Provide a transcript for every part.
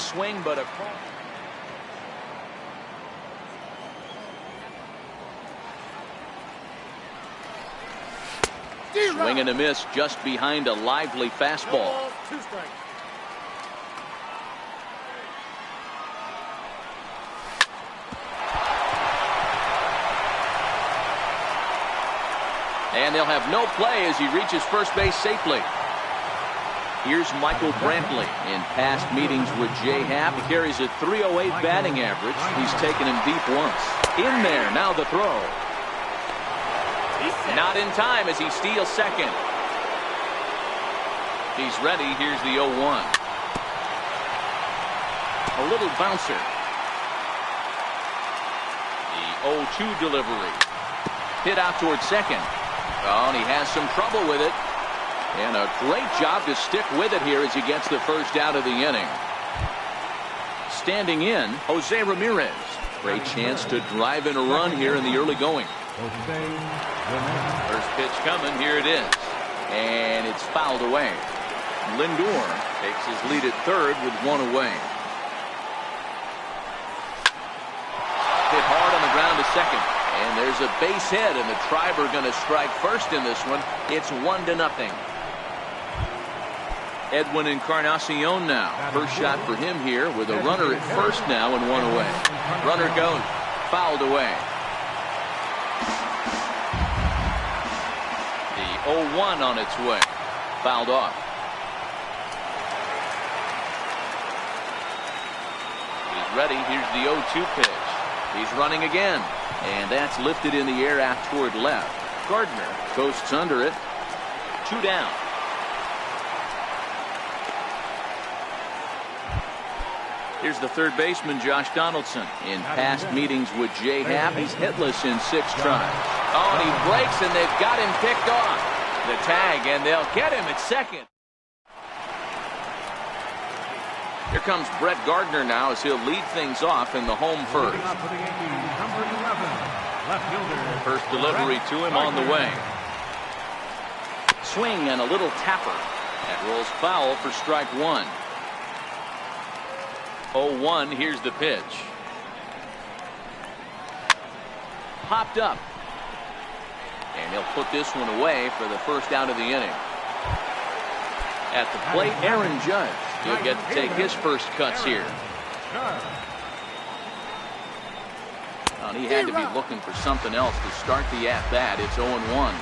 Swing, but a swing and a miss just behind a lively fastball. And they'll have no play as he reaches first base safely. Here's Michael Brantley. In past meetings with Jay Happ, he carries a .308 batting average. He's taken him deep once. In there, now the throw. Not in time as he steals second. He's ready. Here's the 0-1. A little bouncer. The 0-2 delivery. Hit out towards second. Oh, and he has some trouble with it. And a great job to stick with it here as he gets the first out of the inning. Standing in, Jose Ramirez. Great chance to drive in a run here in the early going. First pitch coming. Here it is. And it's fouled away. Lindor takes his lead at third with one away. Hit hard on the ground to second. And there's a base hit, and the Triber going to strike first in this one. It's 1-0. Edwin Encarnacion now. First shot for him here with a runner at first now and one away. Runner goes. Fouled away. The 0-1 on its way. Fouled off. He's ready. Here's the 0-2 pitch. He's running again. And that's lifted in the air out toward left. Gardner coasts under it. 2 down. Here's the third baseman, Josh Donaldson. In past meetings with Jay Happ, he's hitless in 6 tries. Oh, and he breaks, and they've got him picked off. The tag, and they'll get him at second. Here comes Brett Gardner now as he'll lead things off in the home first. First delivery to him on the way. Swing and a little tapper. That rolls foul for strike one. 0-1. Here's the pitch. Popped up. And he'll put this one away for the first out of the inning. At the plate, Aaron Judge. He'll get to take his first cuts here. And he had to be looking for something else to start the at-bat. It's 0-1.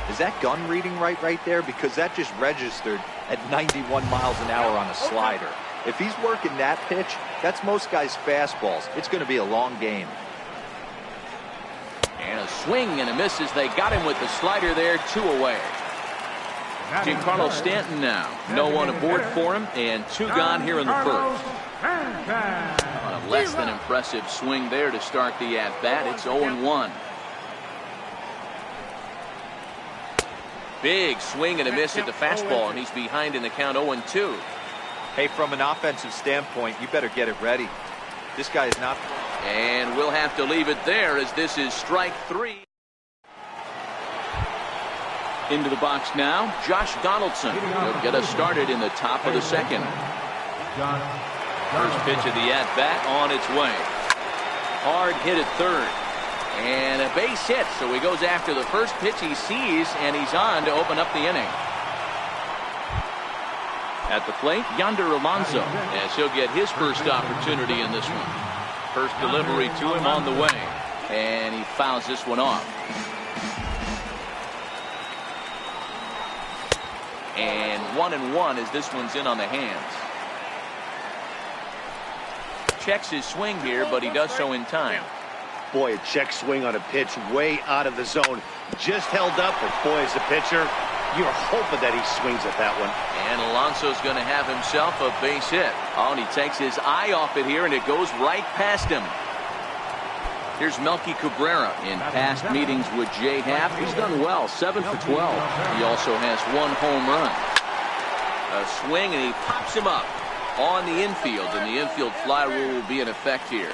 Is that gun reading right there? Because that just registered at 91 miles an hour on a slider. If he's working that pitch, that's most guys' fastballs. It's going to be a long game. And a swing and a miss as they got him with the slider there. 2 away. Giancarlo Stanton now. No one aboard for him, and 2 gone here in the first. On a less than impressive swing there to start the at-bat. It's 0-1. Big swing and a miss at the fastball, and he's behind in the count 0-2. Hey, from an offensive standpoint, you better get it ready. This guy is not. And we'll have to leave it there as this is strike 3. Into the box now, Josh Donaldson. He'll get us started in the top of the second. First pitch of the at-bat on its way. Hard hit at third. And a base hit, so he goes after the first pitch he sees, and he's on to open up the inning. At the plate, Yonder Alonso, as he'll get his first opportunity in this one. First delivery to him on the way, and he fouls this one off. And 1-1 as this one's in on the hands. Checks his swing here, but he does so in time. Boy, a check swing on a pitch way out of the zone. Just held up, but boy, as a pitcher, you're hoping that he swings at that one. And Alonso's going to have himself a base hit. Oh, and he takes his eye off it here, and it goes right past him. Here's Melky Cabrera. In past meetings with Jay Happ, he's done well, 7 for 12. He also has 1 home run. A swing, and he pops him up on the infield, and the infield fly rule will be in effect here.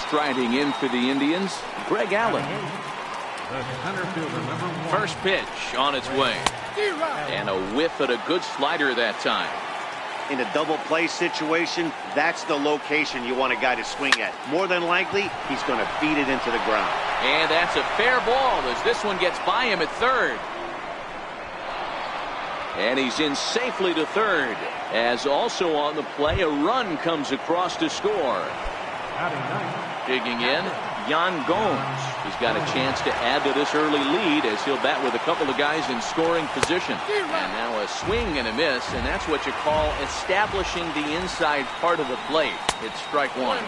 Striding in for the Indians, Greg Allen. First pitch on its way. And a whiff at a good slider that time. In a double play situation, that's the location you want a guy to swing at. More than likely, he's going to beat it into the ground. And that's a fair ball as this one gets by him at third. And he's in safely to third. As also on the play, a run comes across to score. Digging in, Yan Gomes. He's got a chance to add to this early lead as he'll bat with a couple of guys in scoring position. And now a swing and a miss, and that's what you call establishing the inside part of the plate. It's strike one.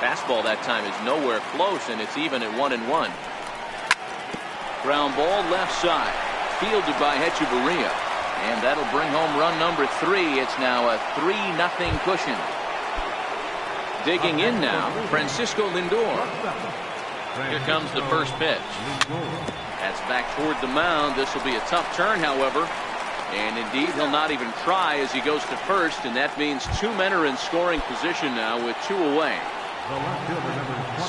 Fastball that time is nowhere close, and it's even at 1-1. Ground ball left side. Fielded by Hechavarria. And that'll bring home run number 3. It's now a 3-0 cushion. Digging in now, Francisco Lindor. Here comes the first pitch. That's back toward the mound. This will be a tough turn, however. And indeed, he'll not even try as he goes to first. And that means 2 men are in scoring position now with 2 away.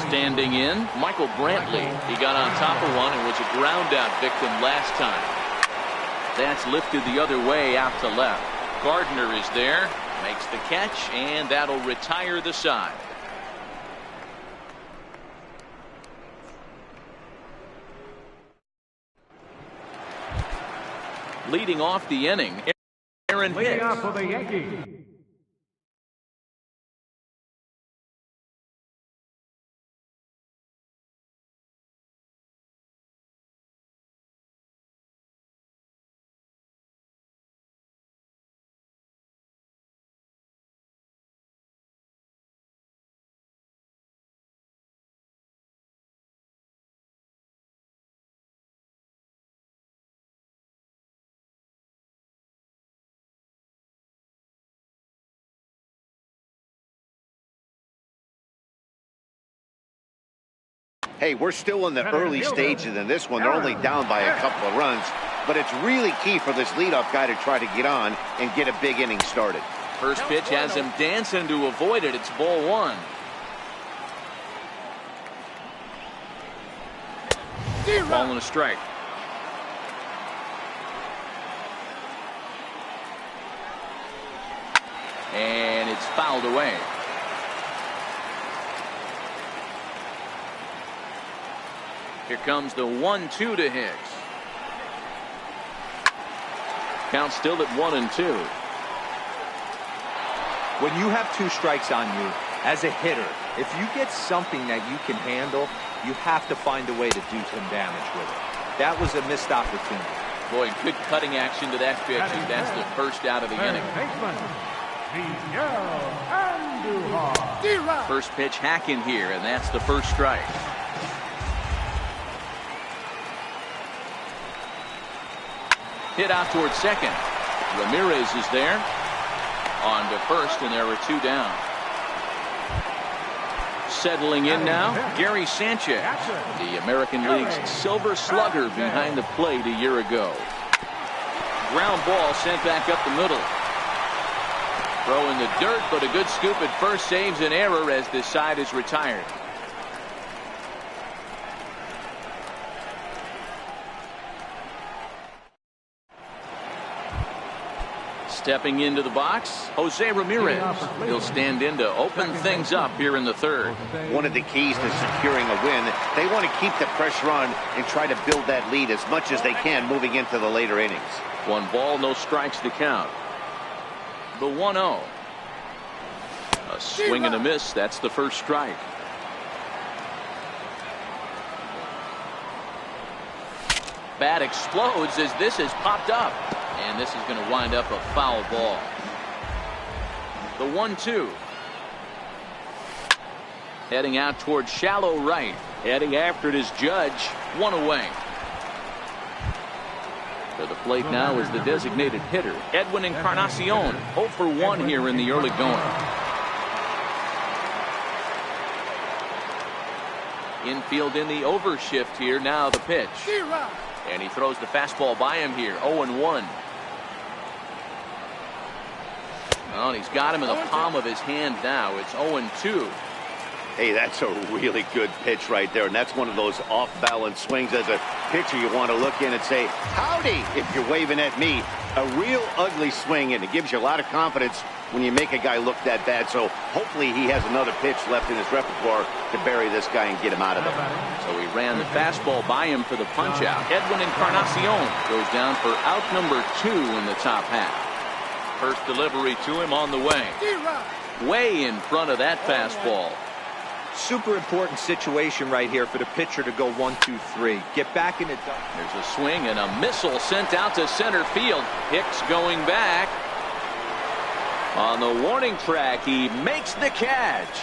Standing in, Michael Brantley. He got on top of one and was a ground out victim last time. That's lifted the other way out to left. Gardner is there, makes the catch, and that'll retire the side. Leading off the inning, Aaron Hicks. For the Yankees. Hey, we're still in the early stages in this one. They're only down by a couple of runs, but it's really key for this leadoff guy to try to get on and get a big inning started. First pitch has him dancing to avoid it. It's ball 1. Ball and a strike. And it's fouled away. Here comes the 1-2 to Hicks. Count still at 1-2. When you have 2 strikes on you, as a hitter, if you get something that you can handle, you have to find a way to do some damage with it. That was a missed opportunity. Boy, good cutting action to that pitch, and that's the first out of the inning. First pitch hacking here, and that's the first strike. Hit out towards second. Ramirez is there. On to first, and there are 2 down. Settling in now, Gary Sanchez, the American League's Silver Slugger behind the plate a year ago. Ground ball sent back up the middle. Throw in the dirt, but a good scoop at first saves an error as this side is retired. Stepping into the box, Jose Ramirez. He'll stand in to open things up here in the third. One of the keys to securing a win, they want to keep the pressure on and try to build that lead as much as they can moving into the later innings. 1 ball, no strikes to count. The 1-0. A swing and a miss. That's the first strike. Bat explodes as this has popped up. And this is going to wind up a foul ball. The 1-2. Heading out towards shallow right. Heading after it is Judge. 1 away. To the plate now is the designated hitter, Edwin Encarnacion. 0 for 1 here in the early going. Infield in the overshift here. Now the pitch. And he throws the fastball by him here. 0-1. Well, he's got him in the palm of his hand now. It's 0-2. Hey, that's a really good pitch right there, and that's one of those off-balance swings. As a pitcher, you want to look in and say, howdy, if you're waving at me. A real ugly swing, and it gives you a lot of confidence when you make a guy look that bad. So hopefully he has another pitch left in his repertoire to bury this guy and get him out of there. So he ran the fastball by him for the punch-out. Edwin Encarnacion goes down for out number 2 in the top half. First delivery to him on the way. Way in front of that fastball. Super important situation right here for the pitcher to go 1-2-3. Get back in it. There's a swing and a missile sent out to center field. Hicks going back. On the warning track, he makes the catch.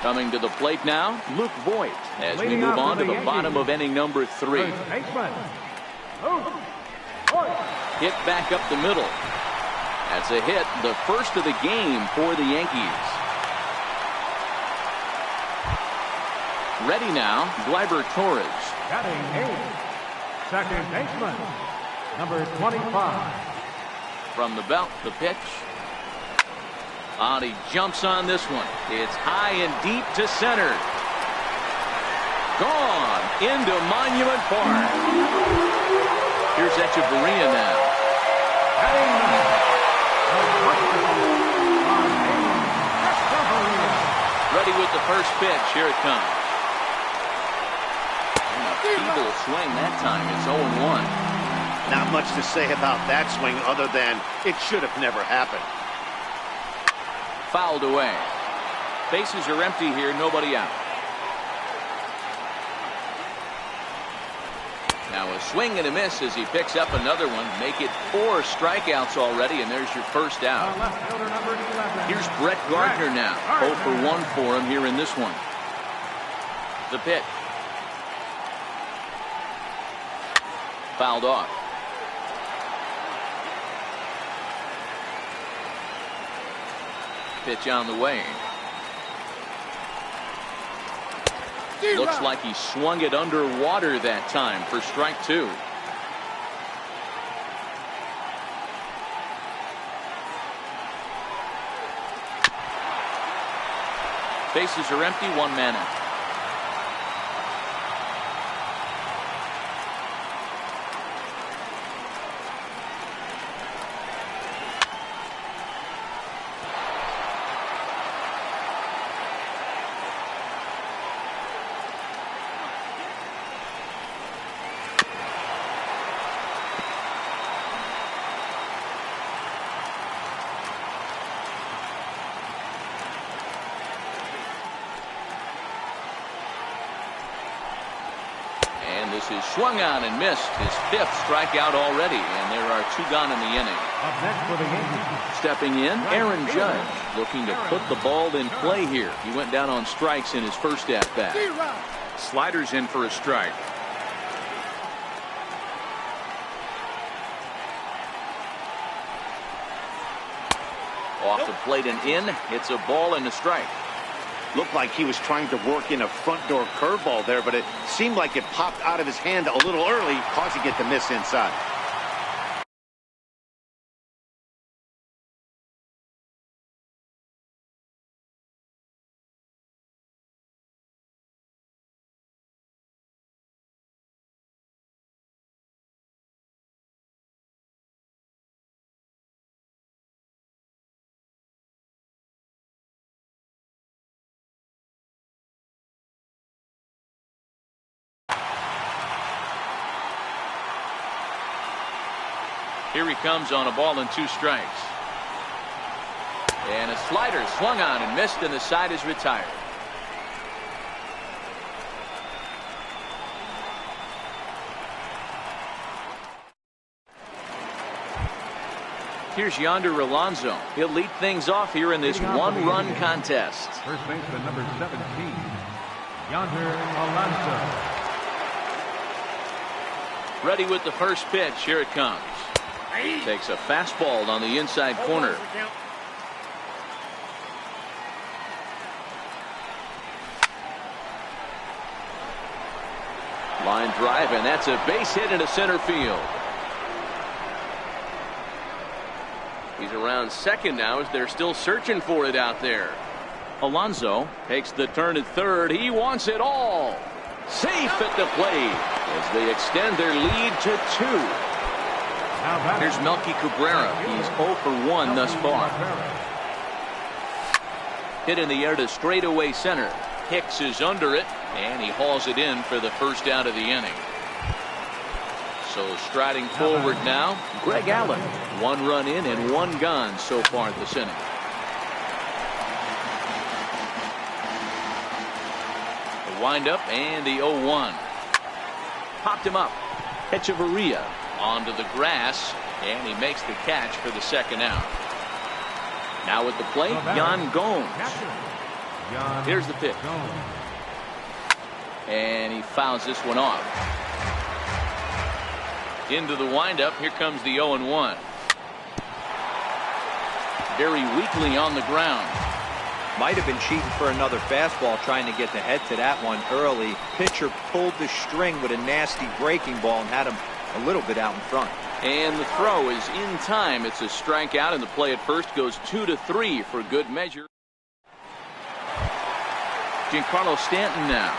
Coming to the plate now, Luke Voigt, as we move on to the bottom of inning number 3. Hit back up the middle. That's a hit, the first of the game for the Yankees. Ready now, Gleyber Torres. Batting 8th, second baseman, number 25. From the belt, the pitch. And he jumps on this one. It's high and deep to center. Gone into Monument Park. Here's Echeverria now. Ready with the first pitch. Here it comes. And a feeble swing that time. It's 0-1. Not much to say about that swing other than it should have never happened. Fouled away. Bases are empty here, nobody out. Now a swing and a miss as he picks up another one. Make it 4 strikeouts already, and there's your first out. Here's Brett Gardner now. 0 for 1 for him here in this one. The pitch. Fouled off. Pitch on the way. Looks like he swung it underwater that time for strike 2. Bases are empty, 1 man out. This is swung on and missed. His 5th strikeout already, and there are 2 gone in the inning. Up next for the Yankees. Stepping in, Aaron Judge, looking to put the ball in play here. He went down on strikes in his first at-bat. Sliders in for a strike. Off the plate and in. It's a ball and a strike. Looked like he was trying to work in a front door curveball there, but it seemed like it popped out of his hand a little early, causing it to miss inside. Here he comes on a ball and 2 strikes. And a slider swung on and missed, and the side is retired. Here's Yonder Alonso. He'll lead things off here in this 1-run contest. First baseman number 17, Yonder Alonso. Ready with the first pitch. Here it comes. Takes a fastball on the inside corner. Line drive, and that's a base hit into center field. He's around second now as they're still searching for it out there. Alonso takes the turn at third. He wants it all. Safe at the plate as they extend their lead to 2. Here's Melky Cabrera. He's 0 for 1 thus far. Hit in the air to straightaway center. Hicks is under it, and he hauls it in for the first out of the inning. So striding forward now, Greg Allen. 1 run in and 1 gone so far this inning. The windup and the 0-1. Popped him up. Echeverria onto the grass, and he makes the catch for the second out. Now at the plate, Yan Gomes. Here's the pitch. And he fouls this one off. Into the windup. Here comes the 0-1. Very weakly on the ground. Might have been cheating for another fastball, trying to get the head to that one early. Pitcher pulled the string with a nasty breaking ball and had him a little bit out in front. And the throw is in time. It's a strikeout, and the play at first goes 2-3 for good measure. Giancarlo Stanton now.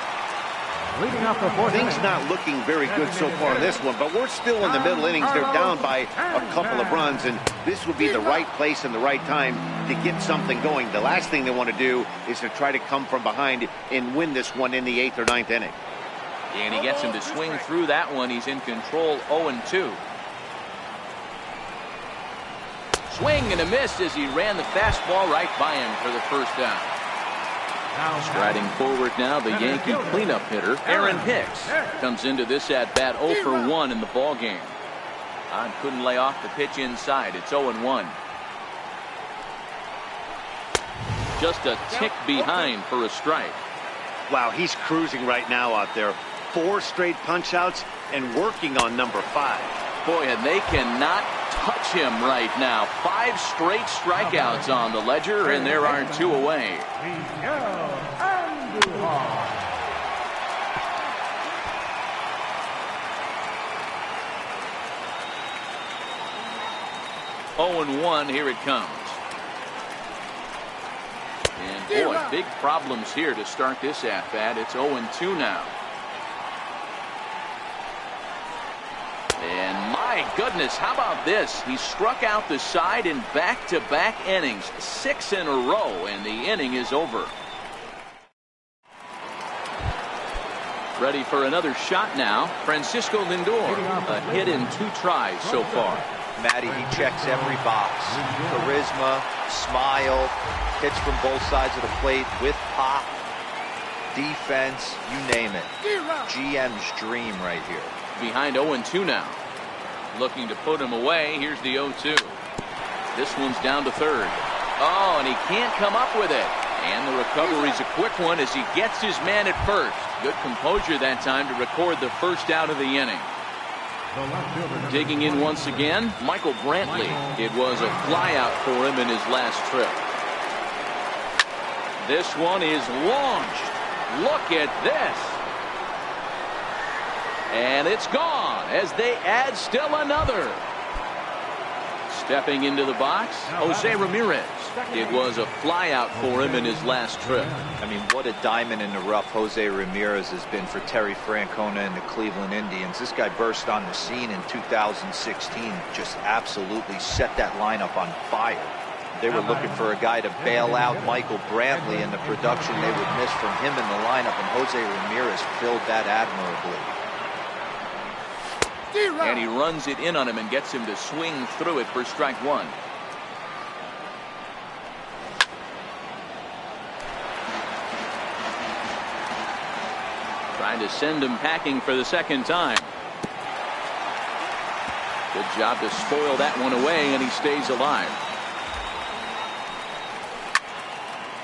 Leading off the fourth Things inning. not looking very good so far in this one, but we're still in the middle innings. They're down by a couple of runs, and this would be the right place and the right time to get something going. The last thing they want to do is to try to come from behind and win this one in the 8th or 9th inning. And he gets him to swing through that one. He's in control. 0-2. Swing and a miss as he ran the fastball right by him for the first down. Striding forward now, the Yankee cleanup hitter, Aaron Hicks, comes into this at bat 0 for 1 in the ball game. Couldn't lay off the pitch inside. It's 0-1. Just a tick behind for a strike. Wow, he's cruising right now out there. 4 straight punch outs and working on number 5. Boy, and they cannot touch him right now. 5 straight strikeouts on the ledger, and there are 2 away. 0-1, here it comes. And boy, big problems here to start this at bat. It's 0-2 now. And my goodness, how about this? He struck out the side in back-to-back innings, 6 in a row, and the inning is over. Ready for another shot now. Francisco Lindor, a hit in 2 tries so far. Matty, he checks every box. Charisma, smile, hits from both sides of the plate with pop, defense, you name it. GM's dream right here. Behind 0-2 now. Looking to put him away. Here's the 0-2. This one's down to third. Oh, and he can't come up with it. And the recovery's a quick one as he gets his man at first. Good composure that time to record the first out of the inning. Digging in once again, Michael Brantley. It was a flyout for him in his last trip. This one is launched. Look at this. And it's gone as they add still another. Stepping into the box, Jose Ramirez. It was a flyout for him in his last trip. I mean, what a diamond in the rough Jose Ramirez has been for Terry Francona and the Cleveland Indians. This guy burst on the scene in 2016, just absolutely set that lineup on fire. They were looking for a guy to bail out Michael Brantley, and the production they would miss from him in the lineup, and Jose Ramirez filled that admirably. And he runs it in on him and gets him to swing through it for strike 1. Trying to send him packing for the second time. Good job to spoil that one away, and he stays alive.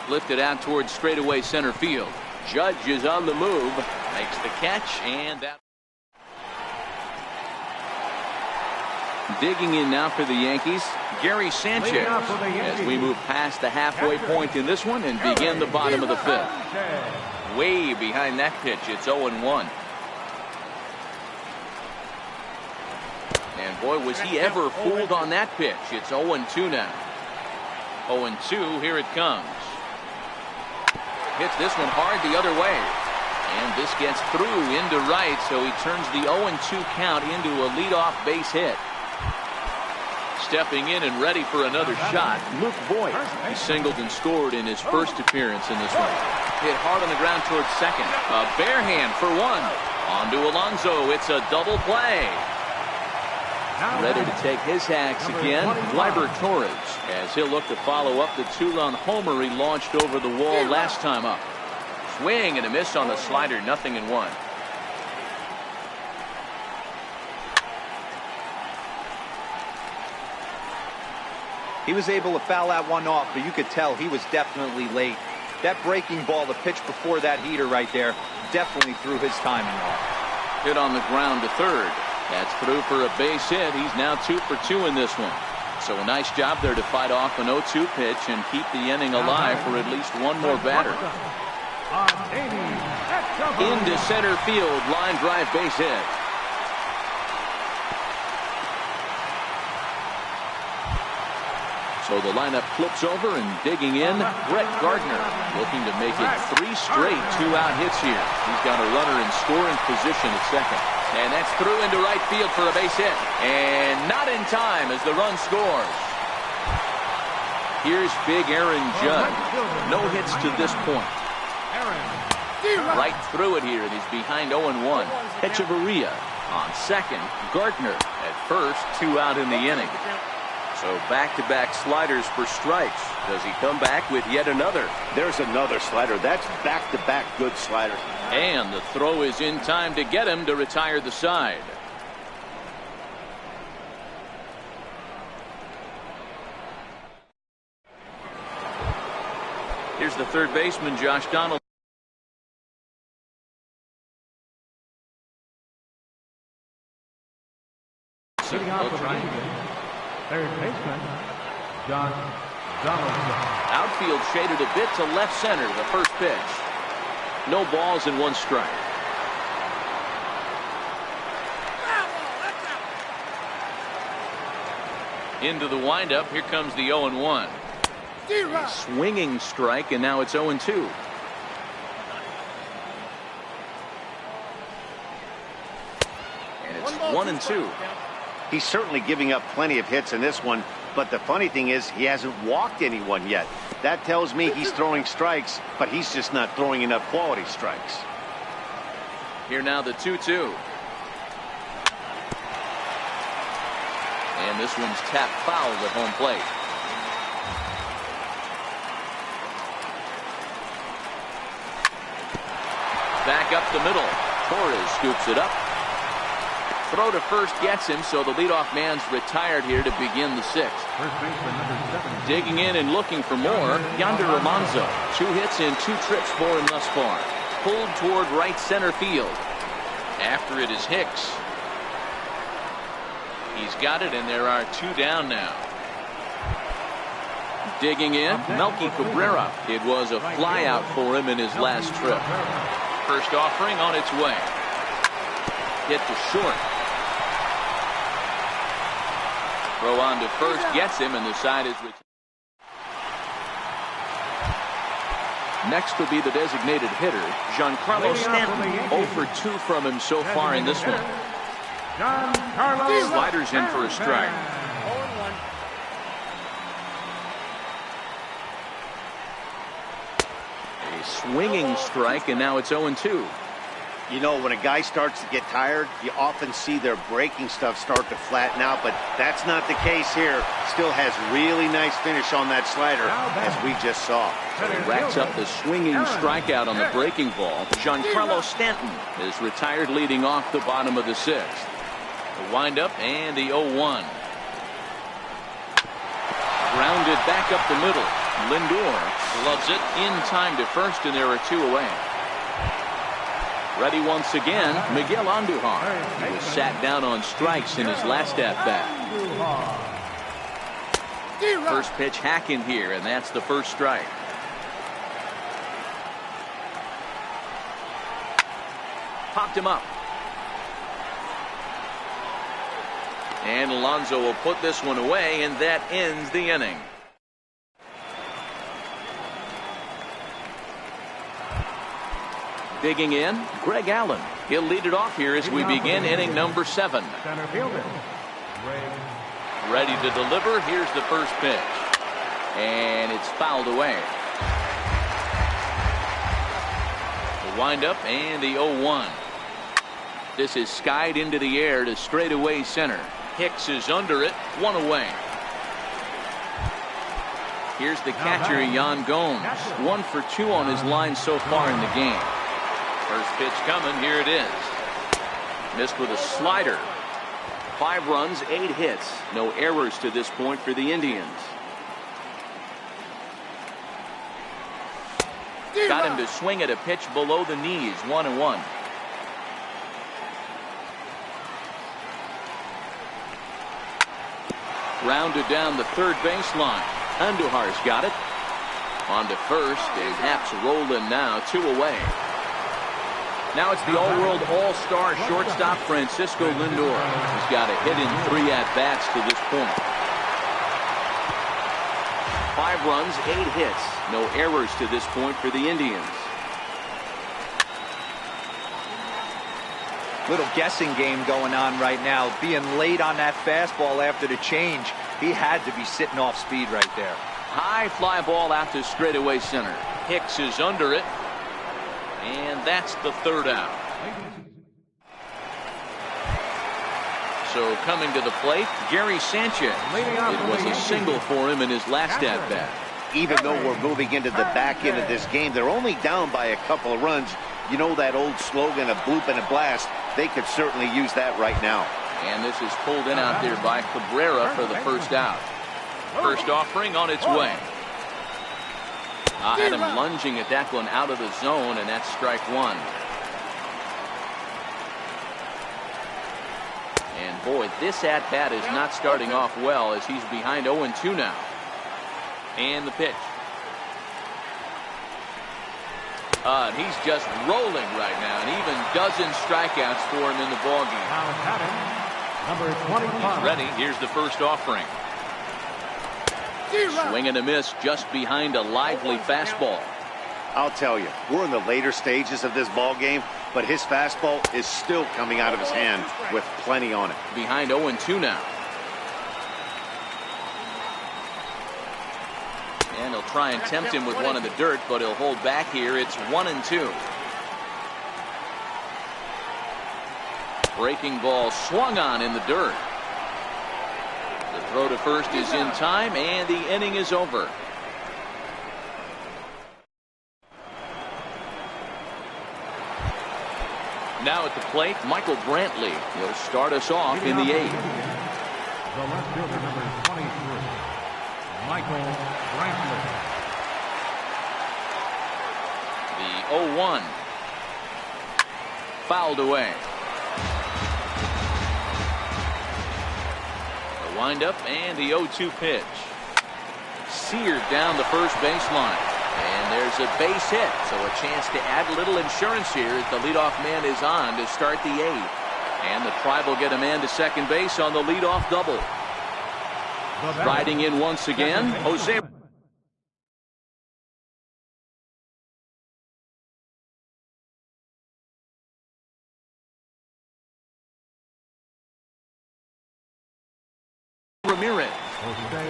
Lifted out towards straightaway center field. Judge is on the move, makes the catch, and that. Digging in now for the Yankees, Gary Sanchez, as we move past the halfway point in this one and begin the bottom of the 5th. Way behind that pitch, it's 0-1. boy, was he ever fooled on that pitch. It's 0-2 now. 0-2, here it comes. Hits this one hard the other way. And this gets through into right, so he turns the 0-2 count into a leadoff base hit. Stepping in and ready for another shot, Luke Voigt. He singled and scored in his first appearance in this one. Hit hard on the ground towards second. A bare hand for one. On to Alonso. It's a double play. Ready to take his hacks again, Gleyber Torres, as he'll look to follow up the two-run homer he launched over the wall last time up. Swing and a miss on the slider, 0-1. He was able to foul that one off, but you could tell he was definitely late. That breaking ball, the pitch before that heater right there, definitely threw his timing off. Hit on the ground to third. That's through for a base hit. He's now 2 for 2 in this one. So a nice job there to fight off an 0-2 pitch and keep the inning alive for at least one more batter. Into center field, line drive base hit. So the lineup flips over and digging in, Brett Gardner looking to make it 3 straight 2-out hits here. He's got a runner in scoring position at second. And that's through into right field for a base hit. And not in time as the run scores. Here's big Aaron Judge. No hits to this point. Right through it here, and he's behind 0-1. Hechavarria on second. Gardner at first, 2 out in the inning. So back-to-back sliders for strikes. Does he come back with yet another? There's another slider. That's back-to-back good sliders. And the throw is in time to get him to retire the side. Here's the third baseman, Josh Donaldson. Sitting out for right field, third baseman, Josh Donaldson. Outfield shaded a bit to left center, the first pitch. No balls and 1 strike. Into the windup, here comes the 0-1. A swinging strike, and now it's 0-2. And it's 1-2. He's certainly giving up plenty of hits in this one, but the funny thing is he hasn't walked anyone yet. That tells me he's throwing strikes, but he's just not throwing enough quality strikes. Here now the 2-2. And this one's tapped foul at home plate. Back up the middle. Torres scoops it up. Throw to first gets him, so the leadoff man's retired here to begin the 6th. First baseman, number 7. Digging in and looking for more, Yonder Alonso. 2 hits and 2 trips for him thus far. Pulled toward right center field. After it is Hicks. He's got it, and there are 2 down now. Digging in, Melky Cabrera. It was a flyout for him in his last trip. First offering on its way. Hit to short. Throw on to first gets him, and the side is retired. Next would be the designated hitter, Giancarlo Stanton. 0 for 2 from him so far in this one. Sliders in for a strike. A swinging strike, and now it's 0-2. You know, when a guy starts to get tired, you often see their breaking stuff start to flatten out, but that's not the case here. Still has really nice finish on that slider, as we just saw. He racks up the swinging strikeout on the breaking ball. Giancarlo Stanton is retired leading off the bottom of the 6th. The windup and the 0-1. Grounded back up the middle. Lindor loves it in time to first, and there are 2 away. Ready once again, Miguel Andujar. He was sat down on strikes in his last at-bat. First pitch hacking here, and that's the first strike. Popped him up. And Alonso will put this one away, and that ends the inning. Digging in, Greg Allen. He'll lead it off here as we begin inning number 7. Center fielder. Ready to deliver. Here's the first pitch. And it's fouled away. The windup and the 0-1. This is skied into the air to straightaway center. Hicks is under it. 1 away. Here's the catcher, Yan Gomes. 1 for 2 on his line so far in the game. First pitch coming. Here it is. Missed with a slider. 5 runs, 8 hits. No errors to this point for the Indians. Got him to swing at a pitch below the knees. 1-1. Rounded down the third baseline. Andujar's got it. On to first, and Happ's rolling now. 2 away. Now it's the all-world all-star shortstop Francisco Lindor. He's got a hit in 3 at-bats to this point. 5 runs, 8 hits. No errors to this point for the Indians. Little guessing game going on right now. Being late on that fastball after the change. He had to be sitting off speed right there. High fly ball out to straightaway center. Hicks is under it. And that's the 3rd out. So coming to the plate, Gary Sanchez. It was a single for him in his last at-bat. Even though we're moving into the back end of this game, they're only down by a couple of runs. You know that old slogan, a bloop and a blast. They could certainly use that right now. And this is pulled in out there by Cabrera for the first out. First offering on its way. Had him lunging at that one out of the zone, and that's strike 1. And boy, this at-bat is not starting off well as he's behind 0-2 now. And the pitch. He's just rolling right now, and even dozen strikeouts for him in the ballgame. Number 25. He's ready. Here's the first offering. Swing and a miss just behind a lively fastball. I'll tell you, we're in the later stages of this ball game, but his fastball is still coming out of his hand with plenty on it. Behind 0-2 now. And he'll try and tempt him with one in the dirt, but he'll hold back here. It's 1-2. Breaking ball swung on in the dirt. The throw to first is in time, and the inning is over. Now at the plate, Michael Brantley. He'll start us off in the 8th. The left fielder, number 23, Michael Brantley. The 0-1. Fouled away. The windup and the 0-2 pitch. Seared down the first baseline. And there's a base hit, so a chance to add a little insurance here as the leadoff man is on to start the 8th. And the Tribe will get a man to second base on the leadoff double. Riding in once again, Jose. Ramirez.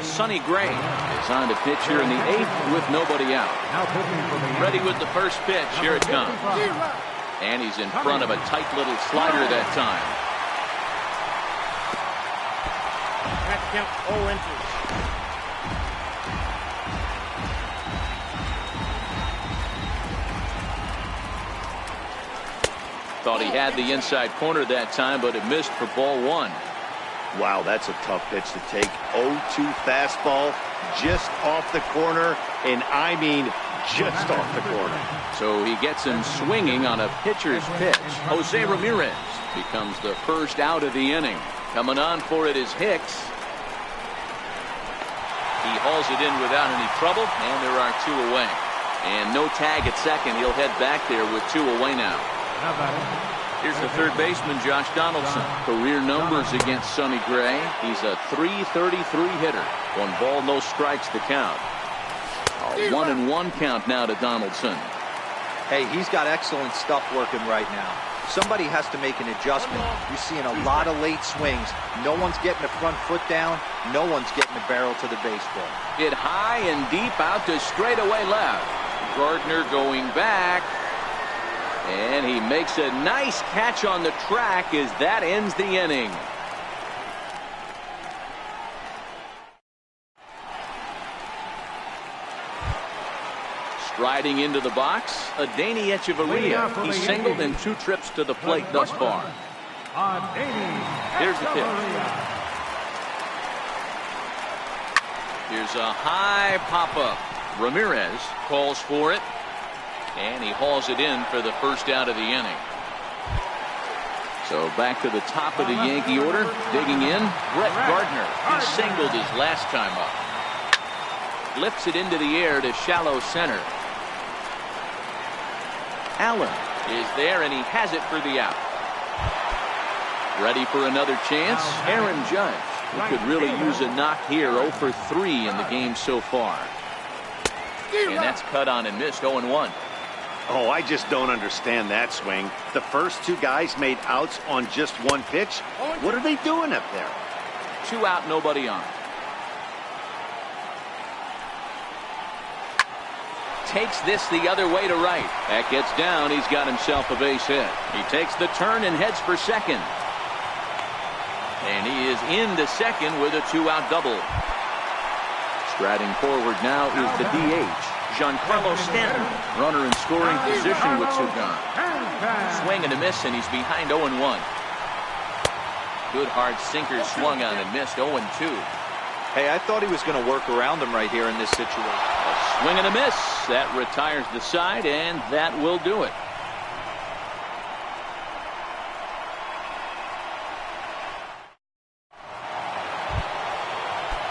Sonny Gray is on to pitch here in the 8th with nobody out. Ready with the first pitch. Here it comes. And he's in front of a tight little slider that time. That count 0 inches. Thought he had the inside corner that time, but it missed for ball 1. Wow, that's a tough pitch to take. 0-2 fastball just off the corner, and I mean just off the corner. So he gets him swinging on a pitcher's pitch. Jose Ramirez becomes the first out of the inning. Coming on for it is Hicks. He hauls it in without any trouble, and there are 2 away. And no tag at second. He'll head back there with 2 away now. How about it? Here's the third baseman, Josh Donaldson. Career numbers against Sonny Gray. He's a .333 hitter. 1 ball, no strikes to count. A 1-1 count now to Donaldson. Hey, he's got excellent stuff working right now. Somebody has to make an adjustment. You're seeing a lot of late swings. No one's getting the front foot down. No one's getting the barrel to the baseball. Hit high and deep out to straightaway left. Gardner going back. And he makes a nice catch on the track as that ends the inning. Striding into the box, Adeiny Echeverria. He's singled in 2 trips to the plate thus far. Here's the pitch. Here's a high pop-up. Ramirez calls for it, and he hauls it in for the first out of the inning. So back to the top of the Yankee order, digging in, Brett Gardner. He singled his last time up. Lifts it into the air to shallow center. Allen is there, and he has it for the out. Ready for another chance? Aaron Judge, who could really use a knock here. 0 for 3 in the game so far. And that's cut on and missed. 0-1. Oh, I just don't understand that swing. The first 2 guys made outs on just 1 pitch. What are they doing up there? 2 out, nobody on. Takes this the other way to right. That gets down. He's got himself a base hit. He takes the turn and heads for second. And he is into second with a 2-out double. Striding forward now is the DH, Giancarlo Stanton. Runner in scoring position with 2 gone. Swing and a miss, and he's behind 0-1. Good hard sinker swung on and missed. 0-2. Hey, I thought he was going to work around him right here in this situation. A swing and a miss. That retires the side, and that will do it.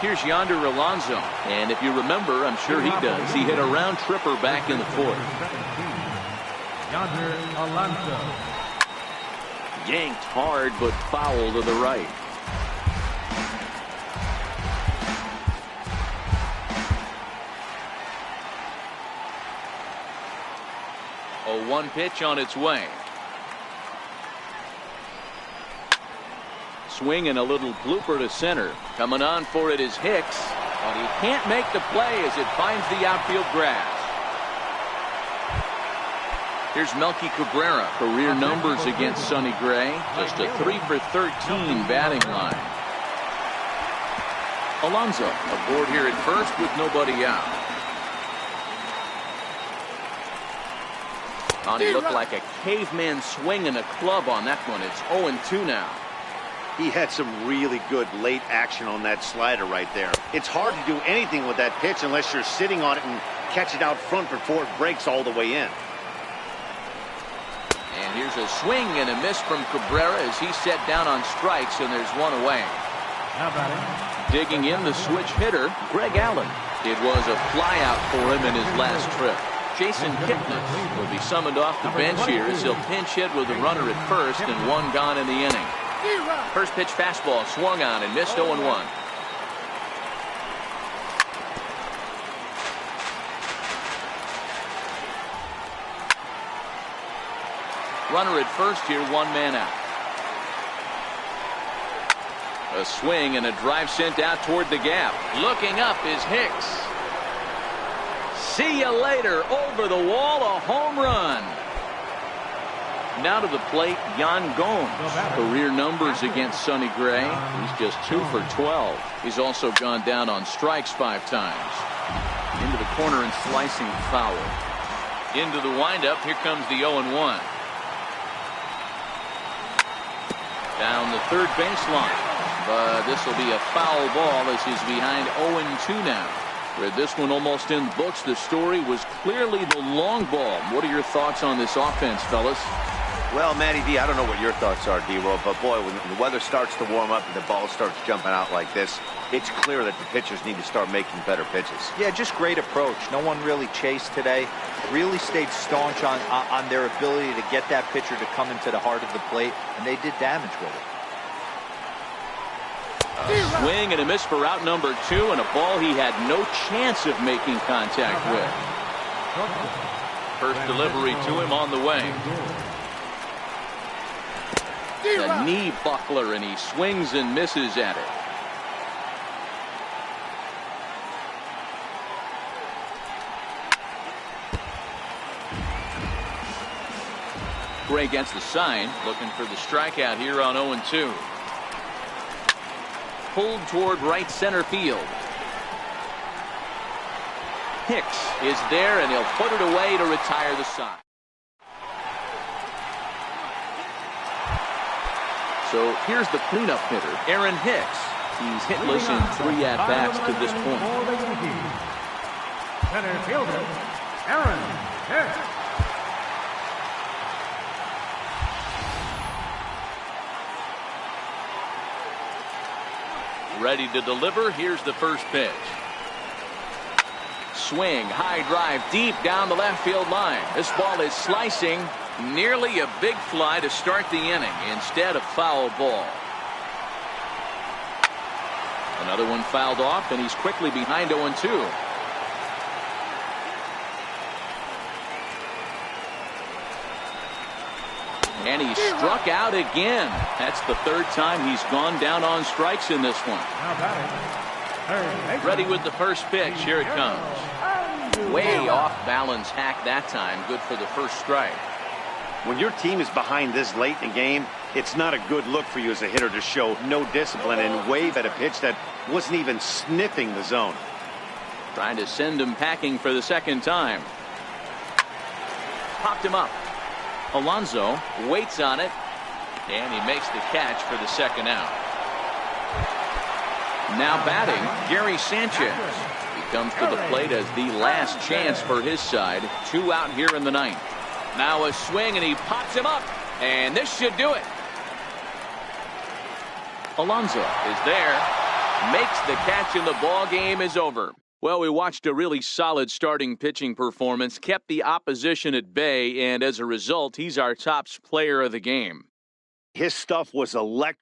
Here's Yonder Alonso, and if you remember, I'm sure he does, he hit a round tripper back in the 4th. Yonder Alonso. Yanked hard, but foul to the right. A 1 pitch on its way. Swing and a little blooper to center. Coming on for it is Hicks, but he can't make the play as it finds the outfield grass. Here's Melky Cabrera. Career numbers against Sonny Gray. Just a 3 for 13 batting line. Alonso aboard here at first with nobody out. He looked like a caveman swinging a club on that one. It's 0-2 now. He had some really good late action on that slider right there. It's hard to do anything with that pitch unless you're sitting on it and catch it out front before it breaks all the way in. And here's a swing and a miss from Cabrera as he's set down on strikes, and there's 1 away. How about it? Digging in, the switch hitter, Greg Allen. It was a flyout for him in his last trip. Jason Kipnis will be summoned off the bench here as he'll pinch hit with a runner at first and 1 gone in the inning. First pitch fastball swung on and missed. 0-1. Runner at first here, 1 man out. A swing and a drive sent out toward the gap. Looking up is Hicks. See you later. Over the wall, a home run. Now to the plate, Yan Gomes. Career numbers against Sonny Gray. He's just 2 for 12. He's also gone down on strikes 5 times. Into the corner and slicing foul. Into the windup. Here comes the 0-1. Down the third baseline. But this will be a foul ball as he's behind 0-2 now. With this one almost in the books, the story was clearly the long ball. What are your thoughts on this offense, fellas? Well, Matty D, I don't know what your thoughts are, D-Roll, but boy, when the weather starts to warm up and the ball starts jumping out like this, It's clear that the pitchers need to start making better pitches. Yeah, just great approach. No one really chased today. Really stayed staunch on their ability to get that pitcher to come into the heart of the plate, and they did damage with it. A swing and a miss for out number 2, and a ball he had no chance of making contact with. First delivery to him on the way. A knee buckler, and he swings and misses at it. Gray gets the sign, looking for the strikeout here on 0-2. Pulled toward right center field. Hicks is there, and he'll put it away to retire the side. So here's the cleanup hitter, Aaron Hicks. He's hitless in 3 at-bats to this point. Center fielder, Aaron Hicks. Ready to deliver. Here's the first pitch. Swing, high drive, deep down the left field line. This ball is slicing. Nearly a big fly to start the inning. Instead, a foul ball. Another one fouled off, and he's quickly behind 0-2. And he struck out again. That's the 3rd time he's gone down on strikes in this one. Ready with the first pitch. Here it comes. Way off balance hack that time. Good for the first strike. When your team is behind this late in the game, it's not a good look for you as a hitter to show no discipline and wave at a pitch that wasn't even sniffing the zone. Trying to send him packing for the 2nd time. Popped him up. Alonso waits on it, and he makes the catch for the 2nd out. Now batting, Gary Sanchez. He comes to the plate as the last chance for his side. 2 out here in the 9th. Now a swing, and he pops him up, and this should do it. Alonso is there, makes the catch, and the ball game is over. Well, we watched a really solid starting pitching performance, kept the opposition at bay, and as a result, he's our top player of the game. His stuff was electric.